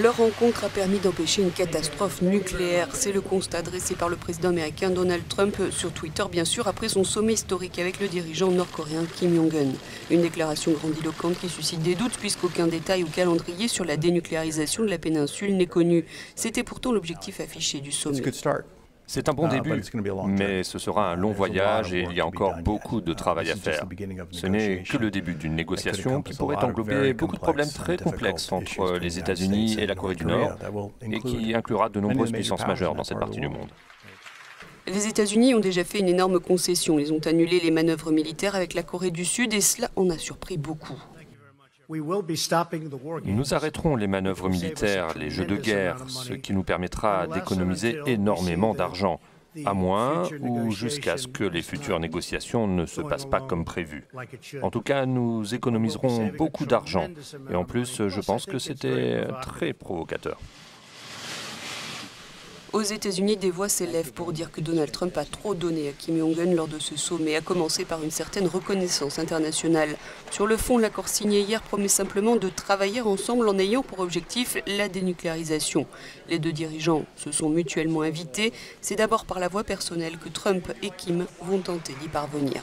Leur rencontre a permis d'empêcher une catastrophe nucléaire. C'est le constat dressé par le président américain Donald Trump sur Twitter, bien sûr, après son sommet historique avec le dirigeant nord-coréen Kim Jong-un. Une déclaration grandiloquente qui suscite des doutes puisqu'aucun détail ou calendrier sur la dénucléarisation de la péninsule n'est connu. C'était pourtant l'objectif affiché du sommet. C'est un bon début, mais ce sera un long voyage et il y a encore beaucoup de travail à faire. Ce n'est que le début d'une négociation qui pourrait englober beaucoup de problèmes très complexes entre les États-Unis et la Corée du Nord et qui inclura de nombreuses puissances majeures dans cette partie du monde. Les États-Unis ont déjà fait une énorme concession. Ils ont annulé les manœuvres militaires avec la Corée du Sud et cela en a surpris beaucoup. Nous arrêterons les manœuvres militaires, les jeux de guerre, ce qui nous permettra d'économiser énormément d'argent, à moins ou jusqu'à ce que les futures négociations ne se passent pas comme prévu. En tout cas, nous économiserons beaucoup d'argent. Et en plus, je pense que c'était très provocateur. Aux États-Unis, des voix s'élèvent pour dire que Donald Trump a trop donné à Kim Jong-un lors de ce sommet, à commencer par une certaine reconnaissance internationale. Sur le fond, l'accord signé hier promet simplement de travailler ensemble en ayant pour objectif la dénucléarisation. Les deux dirigeants se sont mutuellement invités. C'est d'abord par la voie personnelle que Trump et Kim vont tenter d'y parvenir.